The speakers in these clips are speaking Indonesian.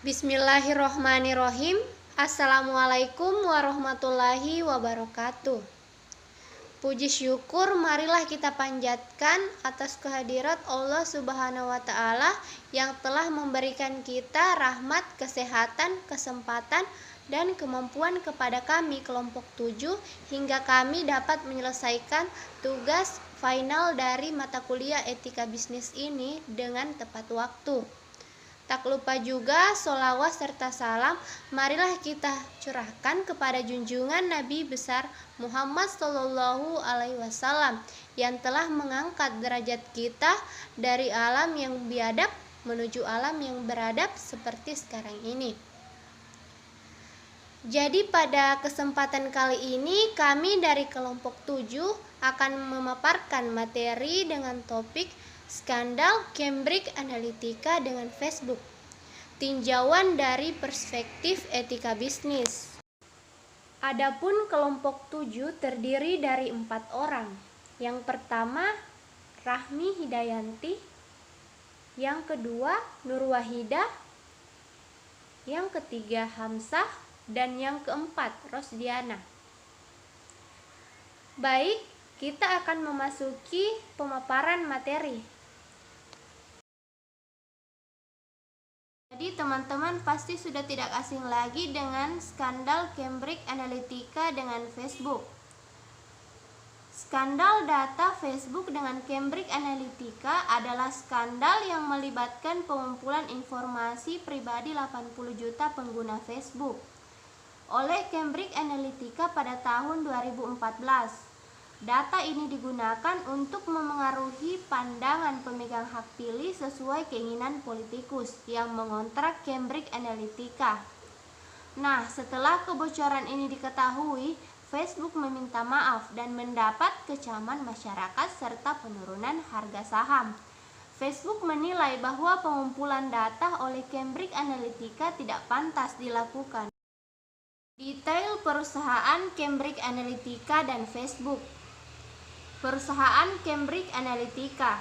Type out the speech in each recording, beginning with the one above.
Bismillahirrohmanirrohim. Assalamualaikum warahmatullahi wabarakatuh. Puji syukur marilah kita panjatkan atas kehadirat Allah Subhanahu wa Ta'ala yang telah memberikan kita rahmat, kesehatan, kesempatan, dan kemampuan kepada kami kelompok 7 hingga kami dapat menyelesaikan tugas final dari mata kuliah etika bisnis ini dengan tepat waktu. Tak lupa juga sholawat serta salam marilah kita curahkan kepada junjungan Nabi besar Muhammad Sallallahu Alaihi Wasallam yang telah mengangkat derajat kita dari alam yang biadab menuju alam yang beradab seperti sekarang ini. Jadi pada kesempatan kali ini kami dari kelompok 7 akan memaparkan materi dengan topik skandal Cambridge Analytica dengan Facebook. Tinjauan dari perspektif etika bisnis. Adapun kelompok 7 terdiri dari 4 orang. Yang pertama Rahmi Hidayanti, yang kedua Nur Wahidah, yang ketiga Hamzah, dan yang keempat Rosdiana. Baik, kita akan memasuki pemaparan materi. Jadi teman-teman pasti sudah tidak asing lagi dengan skandal Cambridge Analytica dengan Facebook. Skandal data Facebook dengan Cambridge Analytica adalah skandal yang melibatkan pengumpulan informasi pribadi 80 juta pengguna Facebook oleh Cambridge Analytica pada tahun 2014. Data ini digunakan untuk memengaruhi pandangan pemegang hak pilih sesuai keinginan politikus yang mengontrak Cambridge Analytica. Nah, setelah kebocoran ini diketahui, Facebook meminta maaf dan mendapat kecaman masyarakat serta penurunan harga saham. Facebook menilai bahwa pengumpulan data oleh Cambridge Analytica tidak pantas dilakukan. Detail perusahaan Cambridge Analytica dan Facebook. Perusahaan Cambridge Analytica.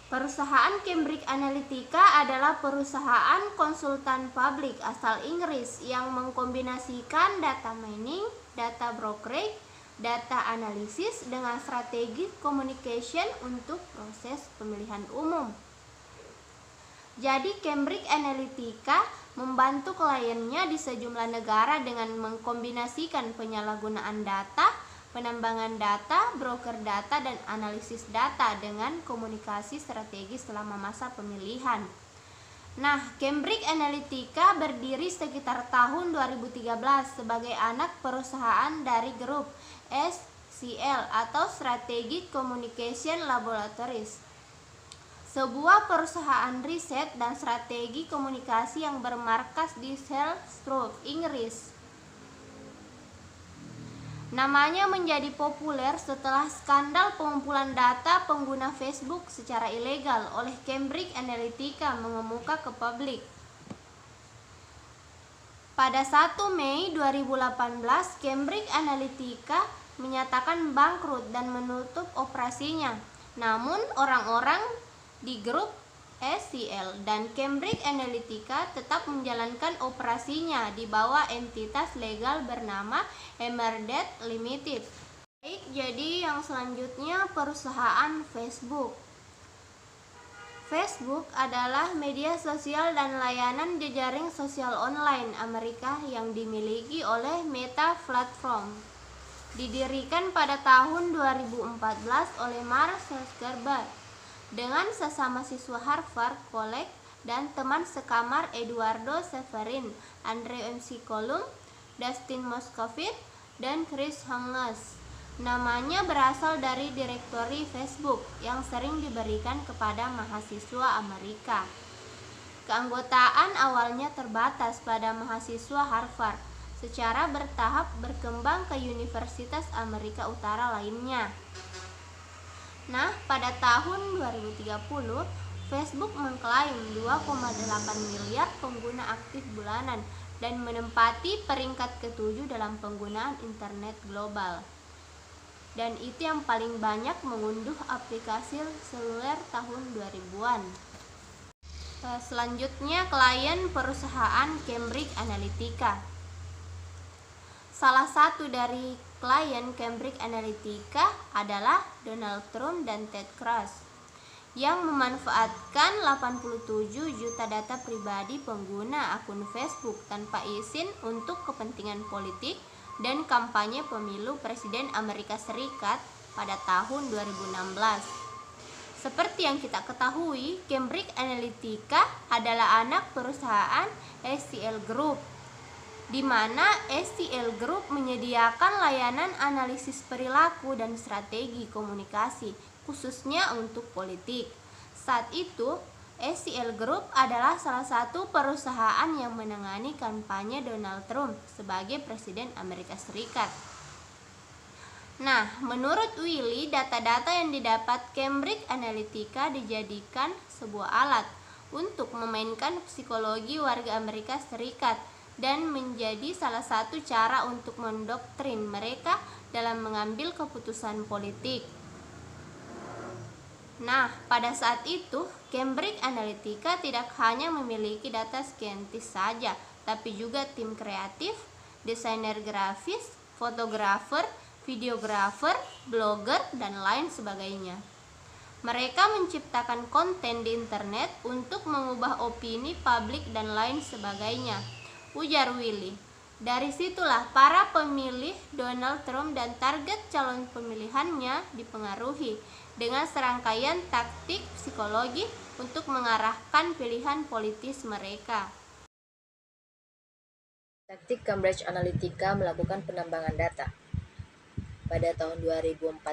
Perusahaan Cambridge Analytica adalah perusahaan konsultan publik asal Inggris yang mengkombinasikan data mining, data brokerage, data analisis dengan strategi communication untuk proses pemilihan umum. Jadi Cambridge Analytica membantu kliennya di sejumlah negara dengan mengkombinasikan penyalahgunaan data, penambangan data, broker data, dan analisis data dengan komunikasi strategis selama masa pemilihan. Nah, Cambridge Analytica berdiri sekitar tahun 2013 sebagai anak perusahaan dari grup SCL atau Strategic Communication Laboratories, sebuah perusahaan riset dan strategi komunikasi yang bermarkas di Selstrop, Inggris. Namanya menjadi populer setelah skandal pengumpulan data pengguna Facebook secara ilegal oleh Cambridge Analytica mengemuka ke publik. Pada 1 Mei 2018, Cambridge Analytica menyatakan bangkrut dan menutup operasinya. Namun, orang-orang di grup SCL dan Cambridge Analytica tetap menjalankan operasinya di bawah entitas legal bernama Emerald Limited. Baik, jadi yang selanjutnya perusahaan Facebook. Facebook adalah media sosial dan layanan jejaring sosial online Amerika yang dimiliki oleh Meta Platform. Didirikan pada tahun 2014 oleh Mark Zuckerberg dengan sesama siswa Harvard College dan teman sekamar Eduardo Severin, Andrew McCollum, Dustin Moskovitz, dan Chris Hughes. Namanya berasal dari direktori Facebook yang sering diberikan kepada mahasiswa Amerika. Keanggotaan awalnya terbatas pada mahasiswa Harvard, secara bertahap berkembang ke Universitas Amerika Utara lainnya. Nah, pada tahun 2030, Facebook mengklaim 2,8 miliar pengguna aktif bulanan dan menempati peringkat ke-7 dalam penggunaan internet global. Dan itu yang paling banyak mengunduh aplikasi seluler tahun 2000-an. Selanjutnya, klien perusahaan Cambridge Analytica. Salah satu dari klien Cambridge Analytica adalah Donald Trump dan Ted Cruz yang memanfaatkan 87 juta data pribadi pengguna akun Facebook tanpa izin untuk kepentingan politik dan kampanye pemilu Presiden Amerika Serikat pada tahun 2016. Seperti yang kita ketahui, Cambridge Analytica adalah anak perusahaan SCL Group, di mana SCL Group menyediakan layanan analisis perilaku dan strategi komunikasi, khususnya untuk politik. Saat itu, SCL Group adalah salah satu perusahaan yang menangani kampanye Donald Trump sebagai Presiden Amerika Serikat. Nah, menurut Willy, data-data yang didapat Cambridge Analytica dijadikan sebuah alat untuk memainkan psikologi warga Amerika Serikat dan menjadi salah satu cara untuk mendoktrin mereka dalam mengambil keputusan politik. Nah, pada saat itu, Cambridge Analytica tidak hanya memiliki data saintis saja, tapi juga tim kreatif, desainer grafis, fotografer, videografer, blogger, dan lain sebagainya. Mereka menciptakan konten di internet untuk mengubah opini publik dan lain sebagainya, ujar Willy. Dari situlah para pemilih Donald Trump dan target calon pemilihannya dipengaruhi dengan serangkaian taktik psikologi untuk mengarahkan pilihan politis mereka. Taktik Cambridge Analytica melakukan penambangan data. Pada tahun 2014,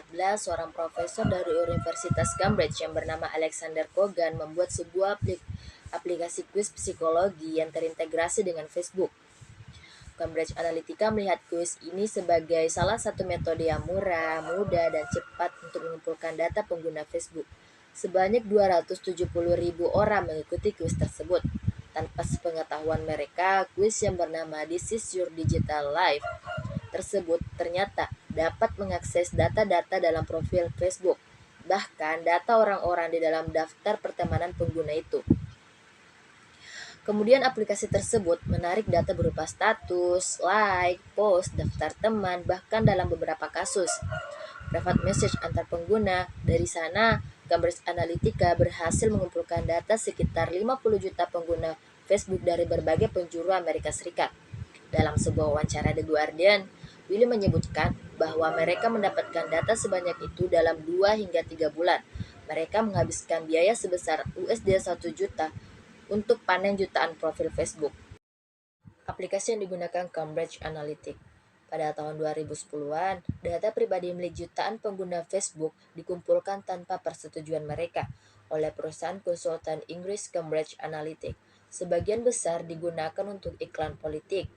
seorang profesor dari Universitas Cambridge yang bernama Alexander Kogan membuat sebuah aplikasi kuis psikologi yang terintegrasi dengan Facebook. Cambridge Analytica melihat kuis ini sebagai salah satu metode yang murah, mudah, dan cepat untuk mengumpulkan data pengguna Facebook. Sebanyak 270.000 orang mengikuti kuis tersebut. Tanpa sepengetahuan mereka, kuis yang bernama This is Your Digital Life tersebut ternyata dapat mengakses data-data dalam profil Facebook, bahkan data orang-orang di dalam daftar pertemanan pengguna itu. Kemudian aplikasi tersebut menarik data berupa status, like, post, daftar teman, bahkan dalam beberapa kasus private message antar pengguna. Dari sana, Cambridge Analytica berhasil mengumpulkan data sekitar 50 juta pengguna Facebook dari berbagai penjuru Amerika Serikat. Dalam sebuah wawancara The Guardian, Willy menyebutkan bahwa mereka mendapatkan data sebanyak itu dalam 2 hingga 3 bulan. Mereka menghabiskan biaya sebesar USD 1 juta untuk panen jutaan profil Facebook. Aplikasi yang digunakan Cambridge Analytica. Pada tahun 2010-an, data pribadi milik jutaan pengguna Facebook dikumpulkan tanpa persetujuan mereka oleh perusahaan konsultan Inggris Cambridge Analytica. Sebagian besar digunakan untuk iklan politik.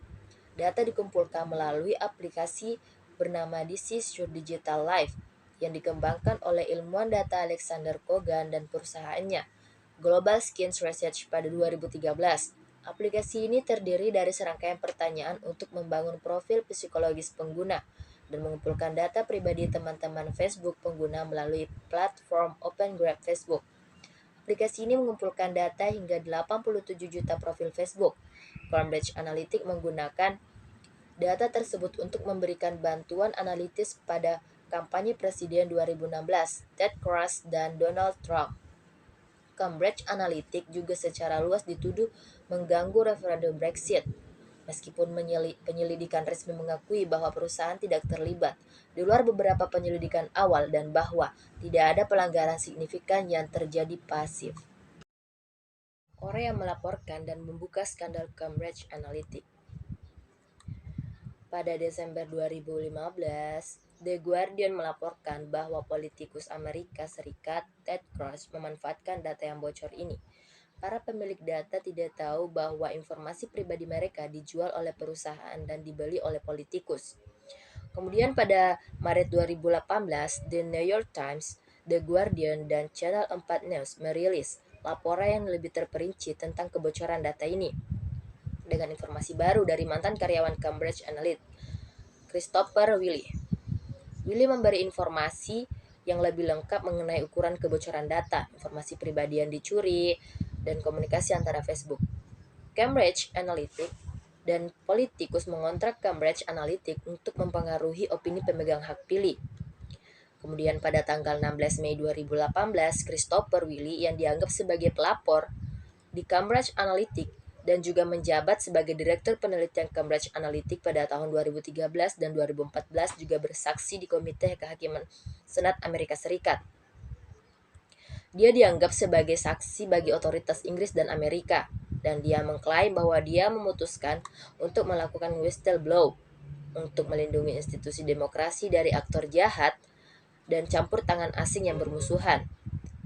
Data dikumpulkan melalui aplikasi bernama This is Your Digital Life yang dikembangkan oleh ilmuwan data Alexander Kogan dan perusahaannya, Global Skins Research pada 2013. Aplikasi ini terdiri dari serangkaian pertanyaan untuk membangun profil psikologis pengguna dan mengumpulkan data pribadi teman-teman Facebook pengguna melalui platform Open Graph Facebook. Aplikasi ini mengumpulkan data hingga 87 juta profil Facebook. Cambridge Analytica menggunakan data tersebut untuk memberikan bantuan analitis pada kampanye Presiden 2016, Ted Cruz dan Donald Trump. Cambridge Analytica juga secara luas dituduh mengganggu referendum Brexit. Meskipun penyelidikan resmi mengakui bahwa perusahaan tidak terlibat, di luar beberapa penyelidikan awal dan bahwa tidak ada pelanggaran signifikan yang terjadi pasif. Korea melaporkan dan membuka skandal Cambridge Analytica. Pada Desember 2015, The Guardian melaporkan bahwa politikus Amerika Serikat Ted Cruz memanfaatkan data yang bocor ini. Para pemilik data tidak tahu bahwa informasi pribadi mereka dijual oleh perusahaan dan dibeli oleh politikus. Kemudian pada Maret 2018, The New York Times, The Guardian, dan Channel 4 News merilis laporan yang lebih terperinci tentang kebocoran data ini. Dengan informasi baru dari mantan karyawan Cambridge Analytica, Christopher Willy. Willy memberi informasi yang lebih lengkap mengenai ukuran kebocoran data, informasi pribadi yang dicuri, dan komunikasi antara Facebook. Cambridge Analytica dan politikus mengontrak Cambridge Analytica untuk mempengaruhi opini pemegang hak pilih. Kemudian pada tanggal 16 Mei 2018, Christopher Wylie yang dianggap sebagai pelapor di Cambridge Analytica dan juga menjabat sebagai Direktur Penelitian Cambridge Analytica pada tahun 2013 dan 2014 juga bersaksi di Komite Kehakiman Senat Amerika Serikat. Dia dianggap sebagai saksi bagi otoritas Inggris dan Amerika, dan dia mengklaim bahwa dia memutuskan untuk melakukan whistleblow untuk melindungi institusi demokrasi dari aktor jahat dan campur tangan asing yang bermusuhan,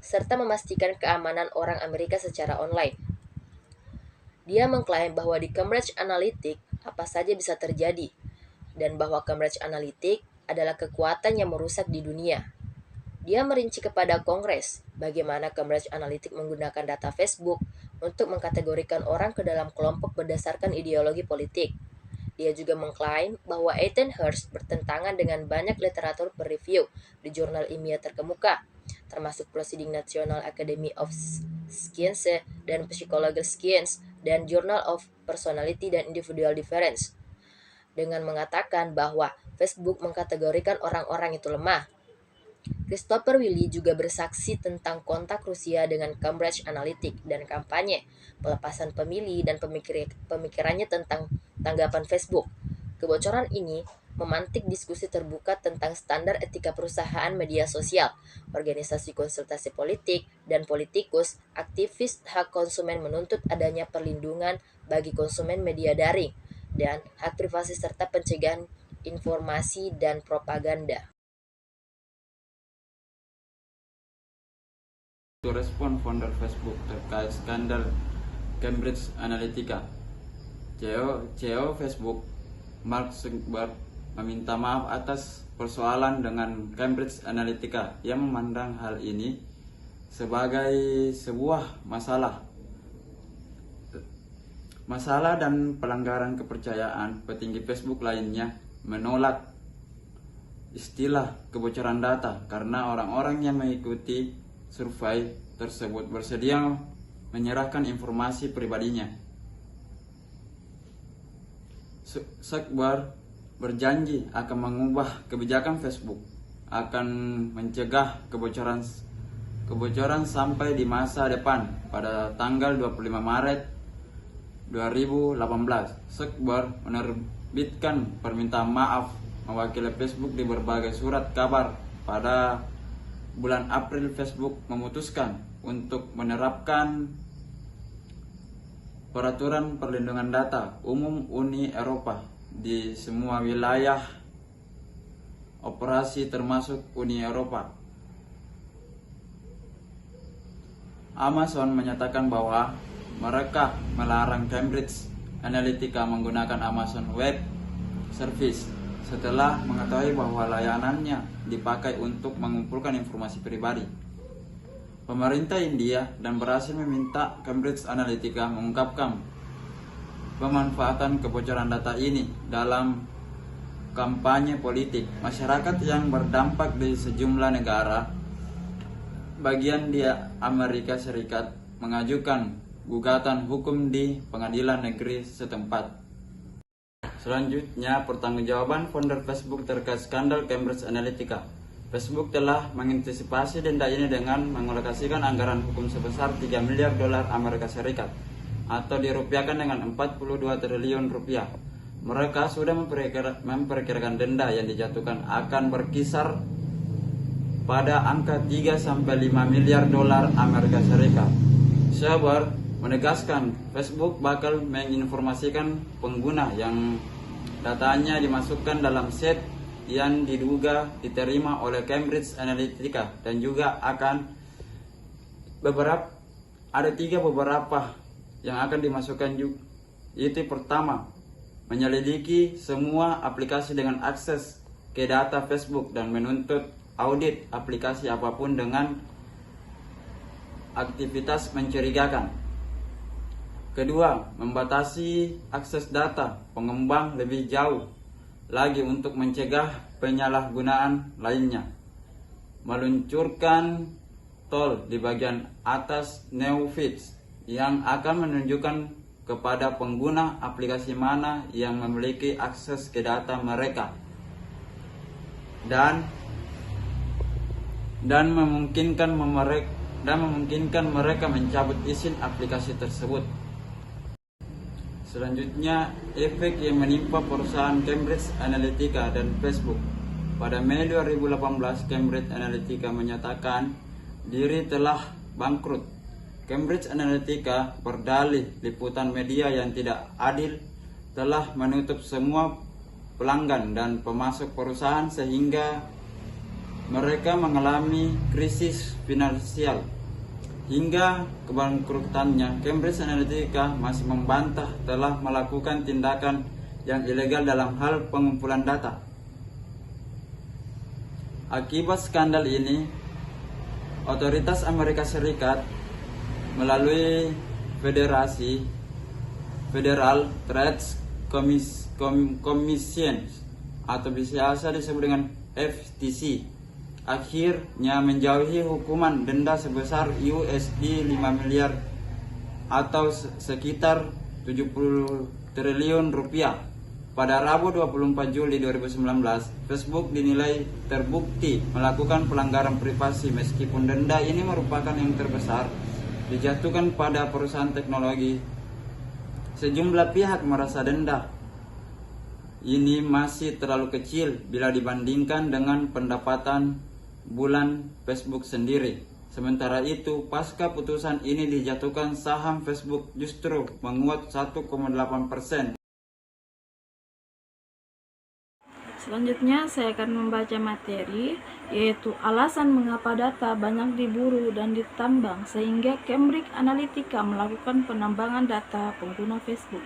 serta memastikan keamanan orang Amerika secara online. Dia mengklaim bahwa di Cambridge Analytica apa saja bisa terjadi, dan bahwa Cambridge Analytica adalah kekuatan yang merusak di dunia. Dia merinci kepada Kongres bagaimana Cambridge Analytica menggunakan data Facebook untuk mengkategorikan orang ke dalam kelompok berdasarkan ideologi politik. Dia juga mengklaim bahwa Ethan Hurst bertentangan dengan banyak literatur per-review di jurnal ilmiah terkemuka, termasuk Proceedings National Academy of Sciences dan Psychological Sciences dan Journal of Personality dan Individual Difference, dengan mengatakan bahwa Facebook mengkategorikan orang-orang itu lemah. Christopher Wylie juga bersaksi tentang kontak Rusia dengan Cambridge Analytica dan kampanye pelepasan pemilih dan pemikirannya tentang tanggapan Facebook. Kebocoran ini memantik diskusi terbuka tentang standar etika perusahaan media sosial. Organisasi konsultasi politik dan politikus, aktivis hak konsumen menuntut adanya perlindungan bagi konsumen media daring dan hak privasi serta pencegahan informasi dan propaganda. Untuk respon founder Facebook terkait skandal Cambridge Analytica, CEO Facebook Mark Zuckerberg meminta maaf atas persoalan dengan Cambridge Analytica yang memandang hal ini sebagai sebuah masalah dan pelanggaran kepercayaan. Petinggi Facebook lainnya menolak istilah kebocoran data karena orang-orang yang mengikuti survei tersebut bersedia menyerahkan informasi pribadinya. Zuckerberg berjanji akan mengubah kebijakan Facebook, akan mencegah kebocoran sampai di masa depan. Pada tanggal 25 Maret 2018, Zuckerberg menerbitkan permintaan maaf mewakili Facebook di berbagai surat kabar. Pada bulan April, Facebook memutuskan untuk menerapkan peraturan perlindungan data umum Uni Eropa di semua wilayah operasi termasuk Uni Eropa. Amazon menyatakan bahwa mereka melarang Cambridge Analytica menggunakan Amazon Web Service setelah mengetahui bahwa layanannya dipakai untuk mengumpulkan informasi pribadi. Pemerintah India dan berhasil meminta Cambridge Analytica mengungkapkan pemanfaatan kebocoran data ini dalam kampanye politik. Masyarakat yang berdampak di sejumlah negara bagian di Amerika Serikat mengajukan gugatan hukum di pengadilan negeri setempat. Selanjutnya, pertanggungjawaban founder Facebook terkait skandal Cambridge Analytica. Facebook telah mengantisipasi denda ini dengan mengalokasikan anggaran hukum sebesar 3 miliar dolar Amerika Serikat atau dirupiahkan dengan 42 triliun rupiah. Mereka sudah memperkirakan denda yang dijatuhkan akan berkisar pada angka 3-5 miliar dolar Amerika Serikat. Zuckerberg menegaskan Facebook bakal menginformasikan pengguna yang datanya dimasukkan dalam set yang diduga diterima oleh Cambridge Analytica dan juga akan ada beberapa yang akan dimasukkan juga. Itu pertama, menyelidiki semua aplikasi dengan akses ke data Facebook dan menuntut audit aplikasi apapun dengan aktivitas mencurigakan. Kedua, membatasi akses data pengembang lebih jauh lagi untuk mencegah penyalahgunaan lainnya. Meluncurkan tol di bagian atas new feeds yang akan menunjukkan kepada pengguna aplikasi mana yang memiliki akses ke data mereka dan memungkinkan mereka mencabut izin aplikasi tersebut. Selanjutnya, efek yang menimpa perusahaan Cambridge Analytica dan Facebook. Pada Mei 2018, Cambridge Analytica menyatakan diri telah bangkrut. Cambridge Analytica berdalih liputan media yang tidak adil telah menutup semua pelanggan dan pemasok perusahaan sehingga mereka mengalami krisis finansial. Hingga kebangkrutannya, Cambridge Analytica masih membantah telah melakukan tindakan yang ilegal dalam hal pengumpulan data. Akibat skandal ini, otoritas Amerika Serikat melalui Federal Trade Commission atau biasa disebut dengan FTC akhirnya menjauhi hukuman denda sebesar USD 5 miliar atau sekitar 70 triliun rupiah. Pada Rabu 24 Juli 2019, Facebook dinilai terbukti melakukan pelanggaran privasi meskipun denda ini merupakan yang terbesar dijatuhkan pada perusahaan teknologi. Sejumlah pihak merasa denda ini masih terlalu kecil bila dibandingkan dengan pendapatan bulan Facebook sendiri. Sementara itu, pasca putusan ini dijatuhkan, saham Facebook justru menguat 1,8%. Selanjutnya saya akan membaca materi, yaitu alasan mengapa data banyak diburu dan ditambang sehingga Cambridge Analytica melakukan penambangan data pengguna Facebook.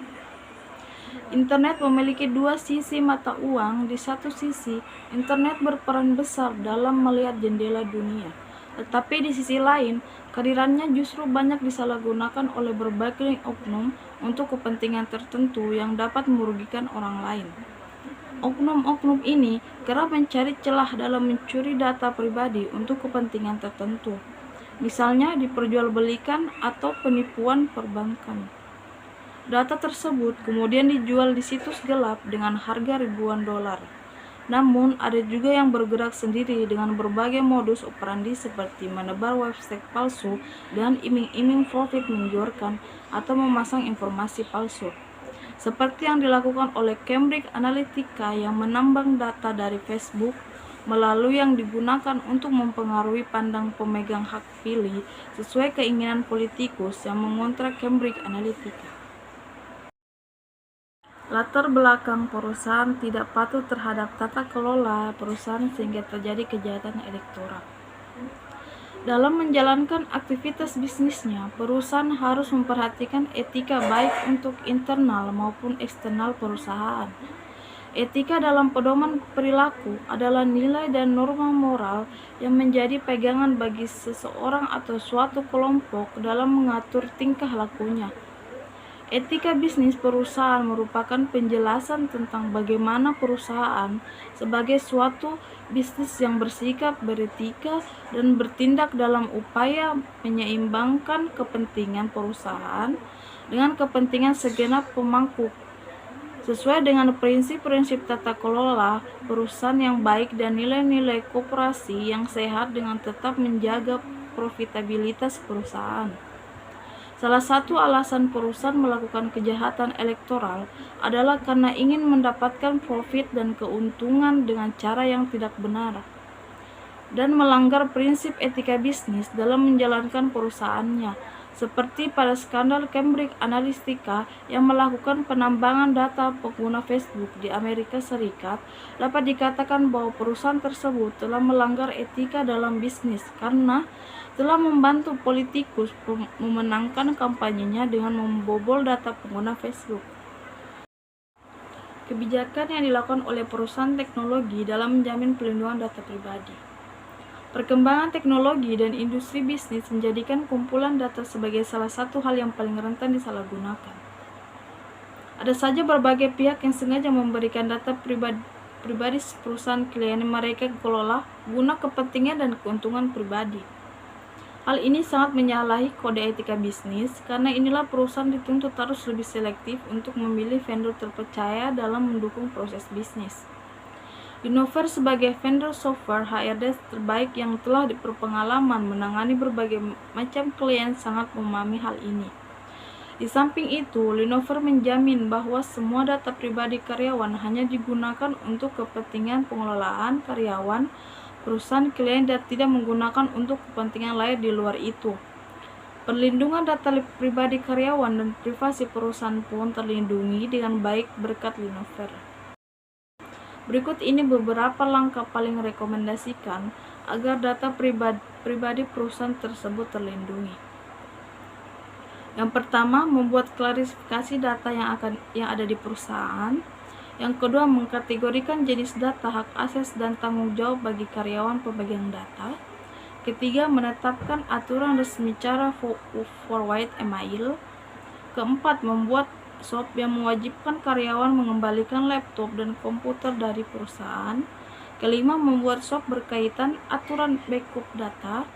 Internet memiliki dua sisi mata uang. Di satu sisi, internet berperan besar dalam melihat jendela dunia. Tetapi di sisi lain, kehadirannya justru banyak disalahgunakan oleh berbagai oknum untuk kepentingan tertentu yang dapat merugikan orang lain. Oknum-oknum ini kerap mencari celah dalam mencuri data pribadi untuk kepentingan tertentu, misalnya diperjualbelikan atau penipuan perbankan. Data tersebut kemudian dijual di situs gelap dengan harga ribuan dolar. Namun, ada juga yang bergerak sendiri dengan berbagai modus operandi seperti menebar website palsu dan iming-iming profit menggiurkan atau memasang informasi palsu. Seperti yang dilakukan oleh Cambridge Analytica yang menambang data dari Facebook melalui yang digunakan untuk mempengaruhi pandang pemegang hak pilih sesuai keinginan politikus yang mengontrak Cambridge Analytica. Latar belakang perusahaan tidak patuh terhadap tata kelola perusahaan sehingga terjadi kejahatan elektoral. Dalam menjalankan aktivitas bisnisnya, perusahaan harus memperhatikan etika baik untuk internal maupun eksternal perusahaan. Etika dalam pedoman perilaku adalah nilai dan norma moral yang menjadi pegangan bagi seseorang atau suatu kelompok dalam mengatur tingkah lakunya. Etika bisnis perusahaan merupakan penjelasan tentang bagaimana perusahaan sebagai suatu bisnis yang bersikap beretika dan bertindak dalam upaya menyeimbangkan kepentingan perusahaan dengan kepentingan segenap pemangku sesuai dengan prinsip-prinsip tata kelola perusahaan yang baik dan nilai-nilai koperasi yang sehat dengan tetap menjaga profitabilitas perusahaan. Salah satu alasan perusahaan melakukan kejahatan elektoral adalah karena ingin mendapatkan profit dan keuntungan dengan cara yang tidak benar dan melanggar prinsip etika bisnis dalam menjalankan perusahaannya, seperti pada skandal Cambridge Analytica yang melakukan penambangan data pengguna Facebook di Amerika Serikat. Dapat dikatakan bahwa perusahaan tersebut telah melanggar etika dalam bisnis karena telah membantu politikus memenangkan kampanyenya dengan membobol data pengguna Facebook. Kebijakan yang dilakukan oleh perusahaan teknologi dalam menjamin pelindungan data pribadi. Perkembangan teknologi dan industri bisnis menjadikan kumpulan data sebagai salah satu hal yang paling rentan disalahgunakan. Ada saja berbagai pihak yang sengaja memberikan data pribadi perusahaan klien mereka kelola guna kepentingan dan keuntungan pribadi. Hal ini sangat menyalahi kode etika bisnis, karena inilah perusahaan dituntut harus lebih selektif untuk memilih vendor terpercaya dalam mendukung proses bisnis. Lenovo sebagai vendor software HRD terbaik yang telah berpengalaman menangani berbagai macam klien sangat memahami hal ini. Di samping itu, Lenovo menjamin bahwa semua data pribadi karyawan hanya digunakan untuk kepentingan pengelolaan karyawan perusahaan klien dan tidak menggunakan untuk kepentingan lain di luar itu. Perlindungan data pribadi karyawan dan privasi perusahaan pun terlindungi dengan baik berkat Lenovo. Berikut ini beberapa langkah paling rekomendasikan agar data pribadi perusahaan tersebut terlindungi. Yang pertama, membuat klarifikasi data yang ada di perusahaan. Yang kedua, mengkategorikan jenis data, hak akses, dan tanggung jawab bagi karyawan pemegang data. Ketiga, menetapkan aturan resmi cara forward email. Keempat, membuat SOP yang mewajibkan karyawan mengembalikan laptop dan komputer dari perusahaan. Kelima, membuat SOP berkaitan aturan backup data.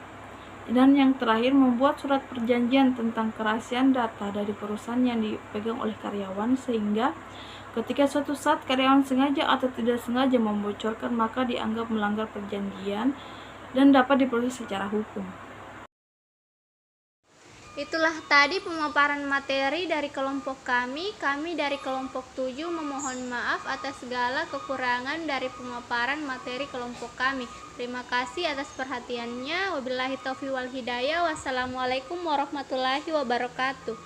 Dan yang terakhir, membuat surat perjanjian tentang kerahasiaan data dari perusahaan yang dipegang oleh karyawan, sehingga ketika suatu saat karyawan sengaja atau tidak sengaja membocorkan, maka dianggap melanggar perjanjian dan dapat diproses secara hukum. Itulah tadi pemaparan materi dari kelompok kami. Kami dari kelompok 7 memohon maaf atas segala kekurangan dari pemaparan materi kelompok kami. Terima kasih atas perhatiannya. Wabillahi taufiq wal hidayah. Wassalamualaikum warahmatullahi wabarakatuh.